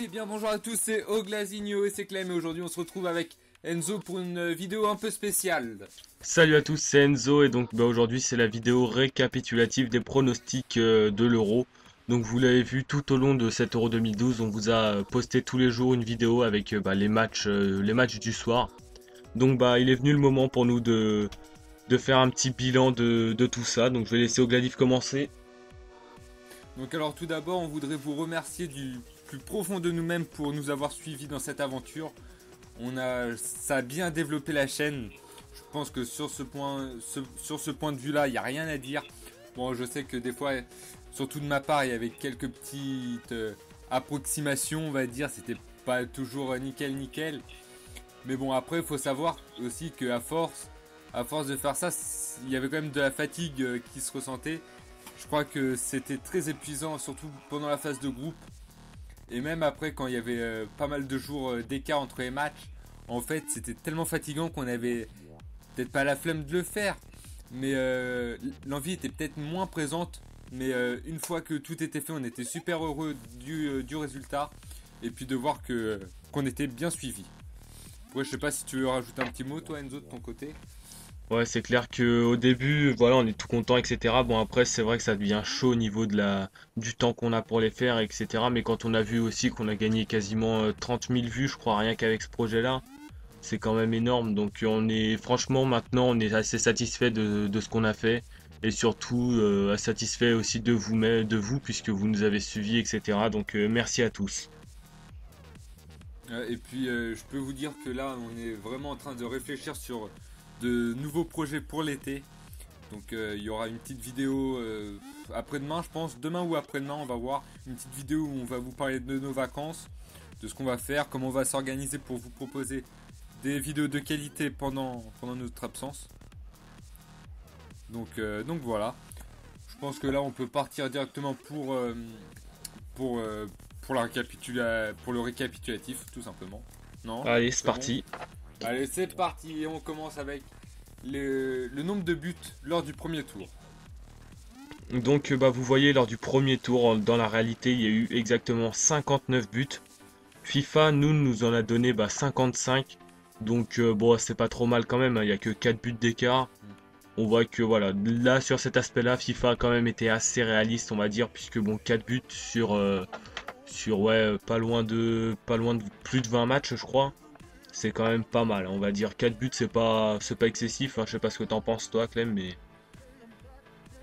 Eh bien bonjour à tous, c'est Oglasigno et c'est Clem et aujourd'hui on se retrouve avec Enzo pour une vidéo un peu spéciale. Salut à tous, c'est Enzo et donc aujourd'hui c'est la vidéo récapitulative des pronostics de l'Euro. Donc vous l'avez vu tout au long de cet Euro 2012, on vous a posté tous les jours une vidéo avec les matchs du soir. Donc il est venu le moment pour nous de faire un petit bilan de tout ça. Donc je vais laisser Ogladiv commencer. Donc alors tout d'abord on voudrait vous remercier du plus profond de nous-mêmes pour nous avoir suivis dans cette aventure. Ça a bien développé la chaîne. Je pense que sur ce point de vue là il n'y a rien à dire. Bon je sais que des fois, surtout de ma part, il y avait quelques petites approximations on va dire. C'était pas toujours nickel. Mais bon après il faut savoir aussi qu'à force de faire ça, il y avait quand même de la fatigue qui se ressentait. Je crois que c'était très épuisant, surtout pendant la phase de groupe. Et même après, quand il y avait pas mal de jours d'écart entre les matchs, en fait, c'était tellement fatigant qu'on avait peut-être pas la flemme de le faire. Mais l'envie était peut-être moins présente. Mais une fois que tout était fait, on était super heureux du résultat. Et puis de voir qu'on était bien suivi. Ouais, je sais pas si tu veux rajouter un petit mot, toi, Enzo, de ton côté. Ouais, c'est clair que au début, voilà, on est tout content, etc. Bon, après, c'est vrai que ça devient chaud au niveau du temps qu'on a pour les faire, etc. Mais quand on a vu aussi qu'on a gagné quasiment 30 000 vues, je crois, rien qu'avec ce projet-là, c'est quand même énorme. Donc, franchement, maintenant, on est assez satisfait de ce qu'on a fait. Et surtout, satisfait aussi de vous, puisque vous nous avez suivis, etc. Donc, merci à tous. Et puis je peux vous dire que là on est vraiment en train de réfléchir sur de nouveaux projets pour l'été. Donc il y aura une petite vidéo après-demain je pense, demain ou après-demain on va voir une petite vidéo où on va vous parler de nos vacances, de ce qu'on va faire, comment on va s'organiser pour vous proposer des vidéos de qualité pendant notre absence. Donc voilà, je pense que là on peut partir directement pour, euh, pour le récapitulatif tout simplement. Non, Allez, c'est c'est bon. parti. Allez, c'est parti et on commence avec le nombre de buts lors du premier tour. Donc, vous voyez, lors du premier tour, dans la réalité, il y a eu exactement 59 buts. FIFA, nous en a donné 55. Donc, bon, c'est pas trop mal quand même, hein. Il y a que 4 buts d'écart. On voit que, voilà, là, sur cet aspect-là, FIFA a quand même été assez réaliste, on va dire, puisque, bon, 4 buts sur ouais, pas loin de plus de 20 matchs, je crois. C'est quand même pas mal, hein. On va dire 4 buts, c'est pas excessif, hein. Je sais pas ce que t'en penses, toi, Clem, mais...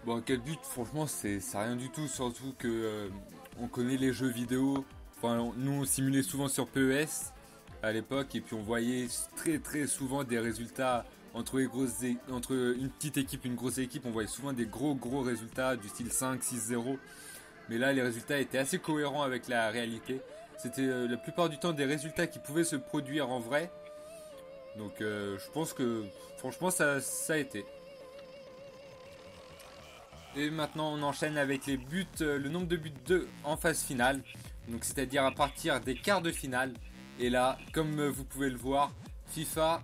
Bon, quel but, franchement, c'est rien du tout, surtout que on connaît les jeux vidéo. Enfin, nous, on simulait souvent sur PES à l'époque, et puis on voyait très souvent des résultats entre une petite équipe et une grosse équipe. On voyait souvent des gros résultats du style 5-6-0. Mais là, les résultats étaient assez cohérents avec la réalité. C'était la plupart du temps des résultats qui pouvaient se produire en vrai. Donc je pense que franchement ça a été. Et maintenant on enchaîne avec les buts, le nombre de buts en phase finale. Donc c'est-à-dire à partir des quarts de finale. Et là, comme vous pouvez le voir, FIFA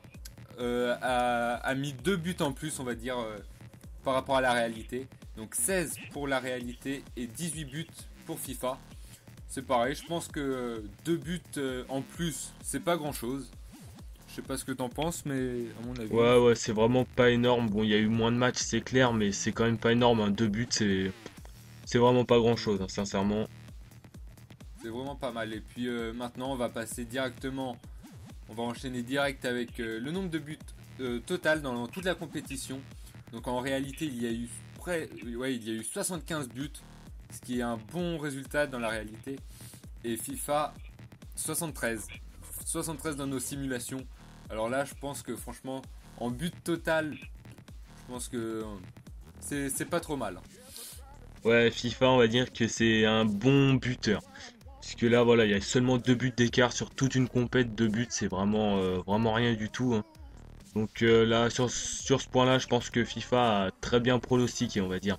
a mis 2 buts en plus, on va dire, par rapport à la réalité. Donc 16 pour la réalité et 18 buts pour FIFA. C'est pareil, je pense que 2 buts en plus, c'est pas grand-chose. Je sais pas ce que t'en penses, mais à mon avis, Ouais, c'est vraiment pas énorme. Bon, il y a eu moins de matchs, c'est clair, mais c'est quand même pas énorme, hein. 2 buts, c'est vraiment pas grand-chose, hein, sincèrement. c'est vraiment pas mal. Et puis maintenant, on va enchaîner direct avec le nombre de buts total dans toute la compétition. Donc en réalité, il y a eu 75 buts, ce qui est un bon résultat dans la réalité. Et FIFA 73. 73 dans nos simulations. Alors là, je pense que franchement, en but total, je pense que c'est pas trop mal. Ouais, FIFA, on va dire que c'est un bon buteur. Puisque là, voilà, il y a seulement 2 buts d'écart sur toute une compète. 2 buts, c'est vraiment rien du tout, hein. Donc là, sur ce point-là, je pense que FIFA a très bien pronostiqué, on va dire.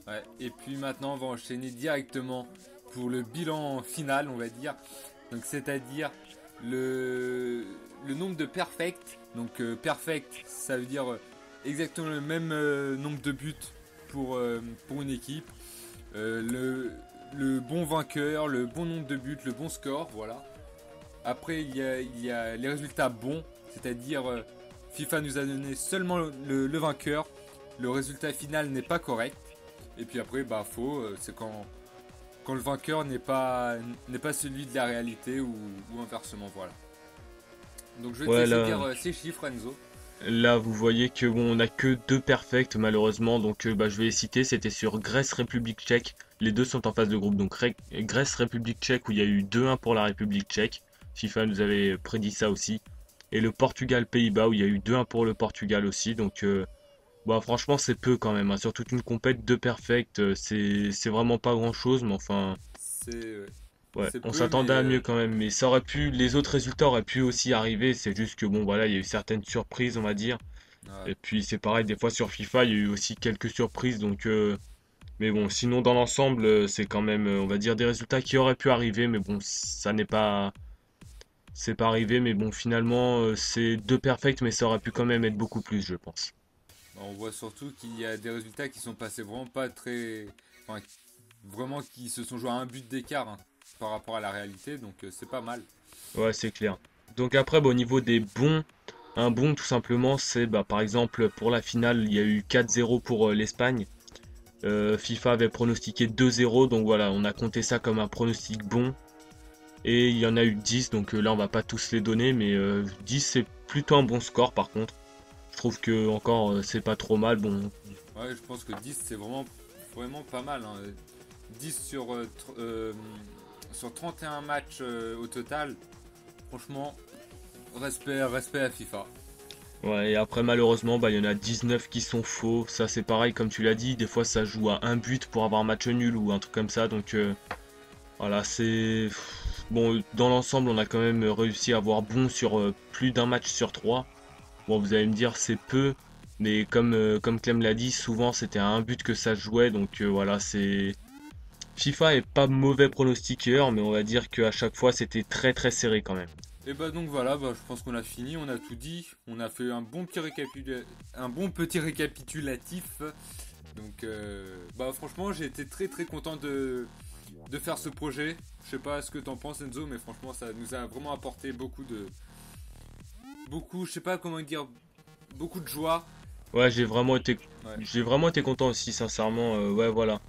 Ouais. Et puis maintenant, on va enchaîner directement pour le bilan final, on va dire. Donc c'est-à-dire le nombre de perfect. Donc perfect, ça veut dire exactement le même nombre de buts pour une équipe. Le le bon vainqueur, le bon nombre de buts, le bon score, voilà. Après, il y a les résultats bons, c'est-à-dire FIFA nous a donné seulement le vainqueur, le résultat final n'est pas correct. Et puis après, bah faux, c'est quand le vainqueur n'est pas celui de la réalité ou inversement, voilà. Donc je vais te Ouais, laisser là, dire ces chiffres, Enzo. là, vous voyez que bon, on a que deux perfects malheureusement, donc bah, je vais les citer. C'était sur Grèce-République tchèque. Les deux sont en phase de groupe, donc Grèce-République tchèque où il y a eu 2-1 pour la République tchèque. FIFA nous avait prédit ça aussi. Et le Portugal-Pays-Bas où il y a eu 2-1 pour le Portugal aussi. Donc bah, franchement c'est peu quand même, hein. Sur toute une compète, deux perfects, c'est vraiment pas grand-chose, mais enfin C'est ouais, c'est on peu, mais s'attendait à mieux quand même. Mais ça aurait pu, les autres résultats auraient pu aussi arriver. C'est juste que bon voilà, il y a eu certaines surprises on va dire. ouais. Et puis c'est pareil, des fois sur FIFA, il y a eu aussi quelques surprises, donc mais bon, sinon dans l'ensemble, c'est quand même, on va dire, des résultats qui auraient pu arriver, mais bon, ça n'est pas, c'est pas arrivé, mais bon, finalement, c'est deux perfects, mais ça aurait pu quand même être beaucoup plus, je pense. Bah, on voit surtout qu'il y a des résultats qui sont passés vraiment pas très. Enfin, vraiment qui se sont joués à un but d'écart, hein, par rapport à la réalité, donc c'est pas mal. Ouais, c'est clair. Donc après, bah, au niveau des bons, un bon tout simplement, c'est bah, par exemple pour la finale, il y a eu 4-0 pour l'Espagne. FIFA avait pronostiqué 2-0, donc voilà, on a compté ça comme un pronostic bon. Et il y en a eu 10, donc là on va pas tous les donner, mais 10 c'est plutôt un bon score par contre. Je trouve que encore c'est pas trop mal. Bon, Ouais, je pense que 10 c'est vraiment pas mal, hein. 10 sur 31 matchs au total. Franchement, respect à FIFA. ouais, et après malheureusement, bah, il y en a 19 qui sont faux. Ça c'est pareil, comme tu l'as dit, des fois ça joue à un but pour avoir un match nul ou un truc comme ça. Donc voilà, c'est... Bon, dans l'ensemble, on a quand même réussi à avoir bon sur plus d'un match sur trois. Bon, vous allez me dire, c'est peu, mais comme Clem l'a dit, souvent c'était à un but que ça se jouait. Donc voilà, c'est... FIFA est pas mauvais pronostiqueur, mais on va dire qu'à chaque fois c'était très très serré quand même. Et bah donc voilà, bah, je pense qu'on a fini, on a tout dit, on a fait un bon petit récapitulatif. Donc bah franchement j'ai été très très content de faire ce projet. Je sais pas ce que t'en penses Enzo, mais franchement ça nous a vraiment apporté beaucoup, je sais pas comment dire, beaucoup de joie. Ouais, Ouais, j'ai vraiment été content aussi, sincèrement. Ouais, voilà.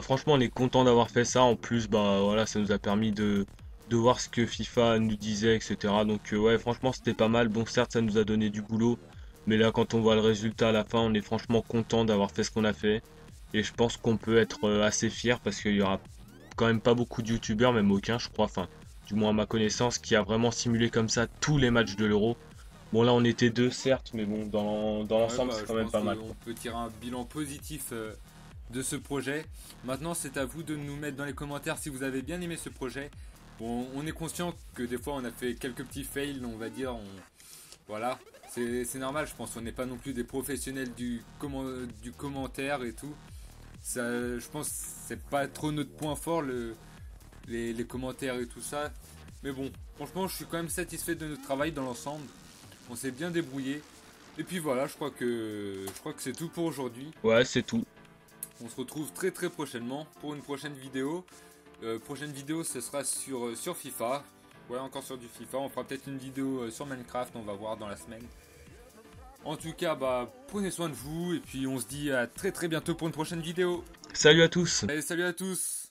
Franchement, on est content d'avoir fait ça. En plus, bah voilà, ça nous a permis de voir ce que FIFA nous disait, etc. Donc, ouais, franchement, c'était pas mal. Bon, certes, ça nous a donné du boulot, mais là, quand on voit le résultat à la fin, on est franchement content d'avoir fait ce qu'on a fait. Et je pense qu'on peut être assez fier parce qu'il y aura quand même pas beaucoup de youtubeurs, même aucun, je crois, enfin, du moins à ma connaissance, qui a vraiment simulé comme ça tous les matchs de l'Euro. Bon, là, on était deux, certes, mais bon, dans ouais l'ensemble, bah c'est je quand même pense pas mal, qu'on quoi. peut tirer un bilan positif de ce projet. Maintenant c'est à vous de nous mettre dans les commentaires si vous avez bien aimé ce projet. Bon, on est conscient que des fois on a fait quelques petits fails, on va dire, voilà, c'est normal, je pense. On n'est pas non plus des professionnels du commentaire et tout. Ça, je pense que c'est pas trop notre point fort, les commentaires et tout ça. Mais bon, franchement, je suis quand même satisfait de notre travail dans l'ensemble. On s'est bien débrouillé. Et puis voilà, je crois que c'est tout pour aujourd'hui. Ouais, c'est tout. On se retrouve très très prochainement pour une prochaine vidéo. Prochaine vidéo, ce sera sur FIFA. Ouais, encore sur du FIFA. On fera peut-être une vidéo sur Minecraft, on va voir dans la semaine. En tout cas, bah, prenez soin de vous et puis on se dit à très très bientôt pour une prochaine vidéo. Salut à tous! Allez, salut à tous!